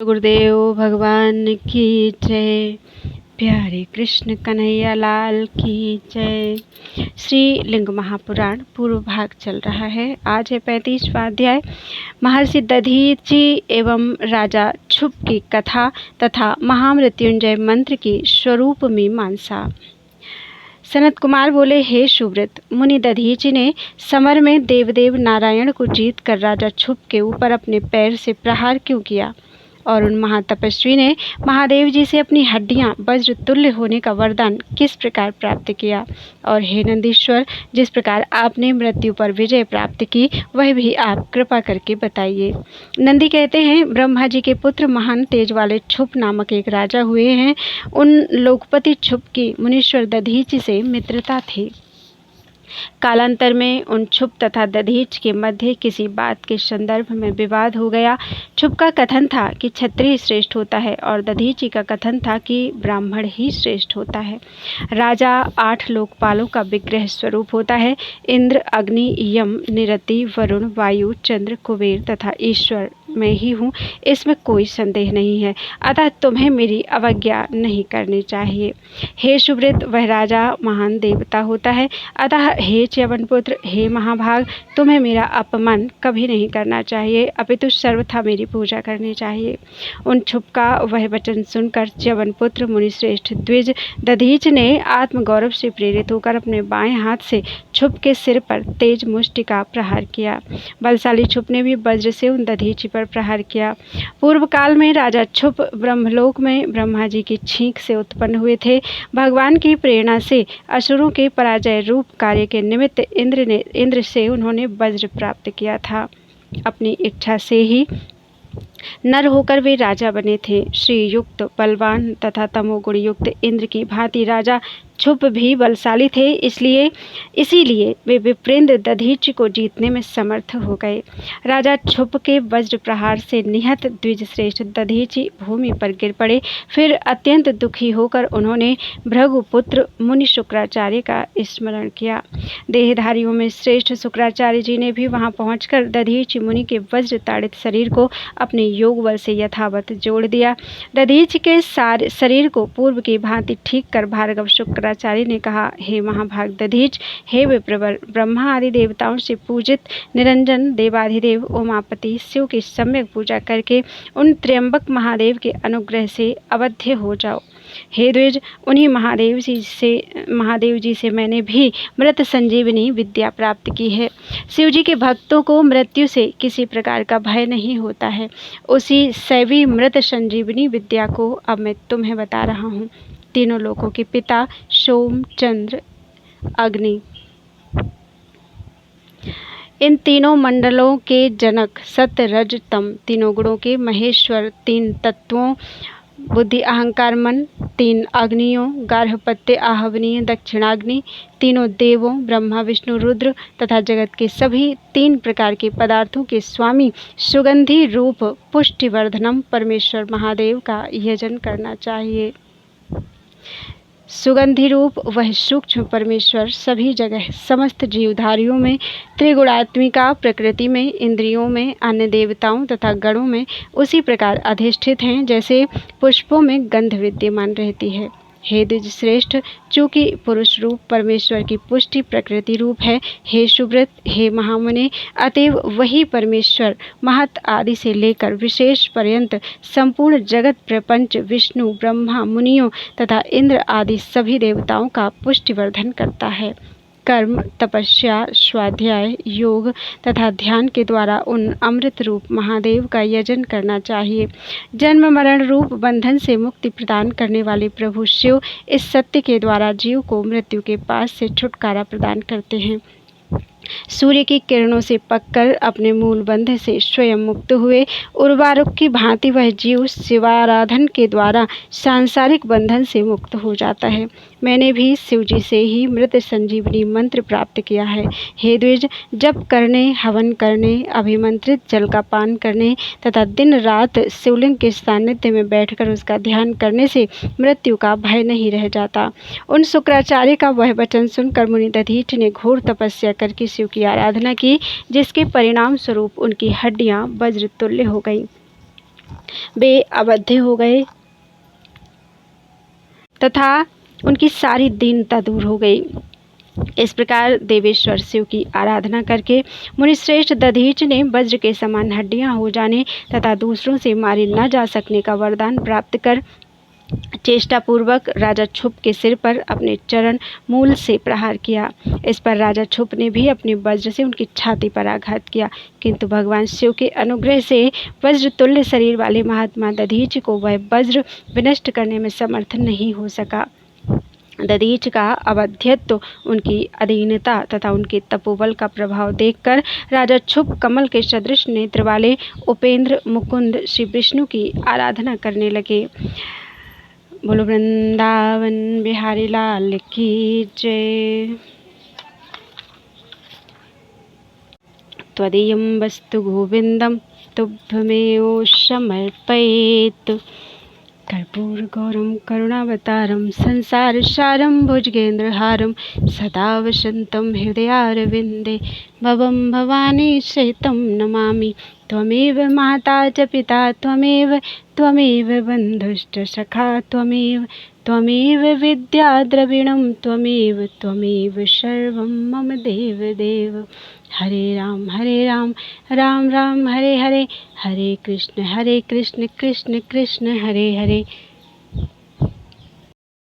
गुरुदेव भगवान की जय। प्यारे कृष्ण कन्हैया लाल की जय। श्री लिंग महापुराण पूर्व भाग चल रहा है। आज है 35वां अध्याय। महर्षि दधीचि एवं राजा क्षुप की कथा तथा महामृत्युंजय मंत्र की स्वरूप मीमांसा। सनत कुमार बोले, हे सुव्रत मुनि, दधीचि ने समर में देवदेव नारायण को जीत कर राजा क्षुप के ऊपर अपने पैर से प्रहार क्यों किया, और उन महातपस्वी ने महादेव जी से अपनी हड्डियां वज्र तुल्य होने का वरदान किस प्रकार प्राप्त किया, और हे नंदीश्वर, जिस प्रकार आपने मृत्यु पर विजय प्राप्त की वह भी आप कृपा करके बताइए। नंदी कहते हैं, ब्रह्मा जी के पुत्र महान तेज वाले क्षुप नामक एक राजा हुए हैं। उन लोकपति क्षुप की मुनीश्वर दधीचि से मित्रता थी। कालांतर में उन क्षुप तथा दधीच के मध्य किसी बात के संदर्भ में विवाद हो गया। क्षुप का कथन था कि क्षत्रिय श्रेष्ठ होता है और दधीचि का कथन था कि ब्राह्मण ही श्रेष्ठ होता है। राजा 8 लोकपालों का विग्रह स्वरूप होता है। इंद्र, अग्नि, यम, निरति, वरुण, वायु, चंद्र, कुबेर तथा ईश्वर मैं ही हूँ, इसमें कोई संदेह नहीं है। अतः तुम्हें मेरी अवज्ञा नहीं करनी चाहिए। हे सुव्रत, वह राजा महान देवता होता है। अतः हे च्यवनपुत्र, हे महाभाग, तुम्हें मेरा अपमान कभी नहीं करना चाहिए, अपितु सर्वथा मेरी पूजा करनी चाहिए। उन क्षुप का वह वचन सुनकर च्यवनपुत्र मुनिश्रेष्ठ द्विज दधीच ने आत्मगौरव से प्रेरित होकर अपने बाएं हाथ से क्षुप के सिर पर तेज मुष्टि का प्रहार किया। बलशाली क्षुप ने भी वज्र से उन दधीचि पर प्रहार किया। पूर्व काल में राजा क्षुप ब्रह्मलोक में ब्रह्मा जी की छींक से उत्पन्न हुए थे। भगवान की प्रेरणा से असुरों के पराजय रूप कार्य के निमित्त इंद्र से उन्होंने वज्र प्राप्त किया था। अपनी इच्छा से ही नर होकर वे राजा बने थे। श्री युक्त, बलवान तथा तमोगुण युक्त इंद्र की भांति राजा क्षुप भी बलशाली थे, इसीलिए वे विप्रेंद्र दधीचि को जीतने में समर्थ हो गए। राजा क्षुप के वज्र प्रहार से निहत द्विज श्रेष्ठ दधीचि भूमि पर गिर पड़े। फिर अत्यंत दुखी होकर उन्होंने भृगुपुत्र मुनि शुक्राचार्य का स्मरण किया। देहधारियों में श्रेष्ठ शुक्राचार्य जी ने भी वहां पहुंचकर दधीचि मुनि के वज्र ताड़ित शरीर को अपने योग बल से यथावत जोड़ दिया। दधीचि के शरीर को पूर्व की भांति ठीक कर भार्गव शुक्राचार्य ने कहा, हे महाभाग दधीच, हे विप्रवर, ब्रह्मा आदि देवताओं से पूजित निरंजन देवाधिदेव उमापति शिव की सम्यक पूजा करके उन त्र्यंबक महादेव के अनुग्रह से अवध्य हो जाओ। हे द्विज, उन्हीं महादेव जी से मैंने भी मृत संजीवनी विद्या प्राप्त की है। शिव जी के भक्तों को मृत्यु से किसी प्रकार का भय नहीं होता है। उसी शैवी मृत संजीवनी विद्या को अब मैं तुम्हें बता रहा हूँ। तीनों लोकों के पिता सोम, चंद्र, अग्नि, इन तीनों मंडलों के जनक, सत्य, रज, तम, तीनों गुणों के महेश्वर, 3 तत्वों बुद्धि अहंकार मन, 3 अग्नियों गार्हपत्य आहवनीय दक्षिणाग्नि, तीनों देवों ब्रह्मा विष्णु रुद्र तथा जगत के सभी 3 प्रकार के पदार्थों के स्वामी सुगंधि रूप पुष्टिवर्धनम परमेश्वर महादेव का यजन करना चाहिए। सुगंधि रूप वह सूक्ष्म परमेश्वर सभी जगह समस्त जीवधारियों में, त्रिगुणात्मिका प्रकृति में, इंद्रियों में, अन्य देवताओं तथा गणों में उसी प्रकार अधिष्ठित हैं जैसे पुष्पों में गंध विद्यमान रहती है। हे द्विज श्रेष्ठ, चूंकि पुरुष रूप परमेश्वर की पुष्टि प्रकृति रूप है, हे सुव्रत, हे महामुने, अतएव वही परमेश्वर महत आदि से लेकर विशेष पर्यंत संपूर्ण जगत प्रपंच, विष्णु, ब्रह्मा, मुनियों तथा इंद्र आदि सभी देवताओं का पुष्टिवर्धन करता है। कर्म, तपस्या, स्वाध्याय, योग तथा ध्यान के द्वारा उन अमृत रूप महादेव का यजन करना चाहिए। जन्म मरण रूप बंधन से मुक्ति प्रदान करने वाले प्रभु शिव इस सत्य के द्वारा जीव को मृत्यु के पास से छुटकारा प्रदान करते हैं। सूर्य की किरणों से पककर अपने मूल बंध से स्वयं मुक्त हुए उर्वारुक की भांति वह जीव शिवाराधन के द्वारा सांसारिक बंधन से मुक्त हो जाता है। मैंने भी शिव जी से ही मृत संजीवनी मंत्र प्राप्त किया है। हे द्विज, जप करने, हवन करने, अभिमंत्रित जल का पान करने तथा दिन रात शिवलिंग के सानिध्य में बैठकर उसका ध्यान करने से मृत्यु का भय नहीं रह जाता। उन शुक्राचार्य का वह वचन सुनकर मुनि दधीच ने घोर तपस्या करके शिव की आराधना की, जिसके परिणाम स्वरूप उनकी हड्डियां वज्र तुल्य हो गईं। वे अवध्य हो गए तथा उनकी सारी दीनता दूर हो गई। इस प्रकार देवेश्वर शिव की आराधना करके मुनिश्रेष्ठ दधीच ने वज्र के समान हड्डियां हो जाने तथा दूसरों से मारे न जा सकने का वरदान प्राप्त कर चेष्टा पूर्वक राजा छुप के सिर पर अपने चरण मूल से प्रहार किया। इस पर राजा छुप ने भी अपने वज्र से उनकी छाती पर आघात किया, किंतु भगवान शिव के अनुग्रह से वज्र तुल्य शरीर वाले महात्मा दधीच को वह वज्र विनष्ट करने में समर्थ नहीं हो सका। दधीच का अवध्यत्व, उनकी अधीनता तथा उनके तपोबल का प्रभाव देखकर राजा छुप कमल के सदृश नेत्र वाले उपेंद्र मुकुंद श्री विष्णु की आराधना करने लगे। बोलो वृंदावन बिहारी लाल की जय। त्वदीयं वस्तु गोविंदम तुभ्यमेव समर्पयेत्। कर्पूरगौरं करुणावतारं संसारसारं भुजगेन्द्रहारं सदा वसन्तं हृदयारविन्दे भवं भवानी सहितं नमामि। त्वमेव माता च पिता त्वमेव बन्धुश्च सखा त्वमेव विद्या द्रविणं त्वमेव सर्वं मम देव। हरे राम राम राम हरे हरे, हरे कृष्ण कृष्ण कृष्ण हरे हरे।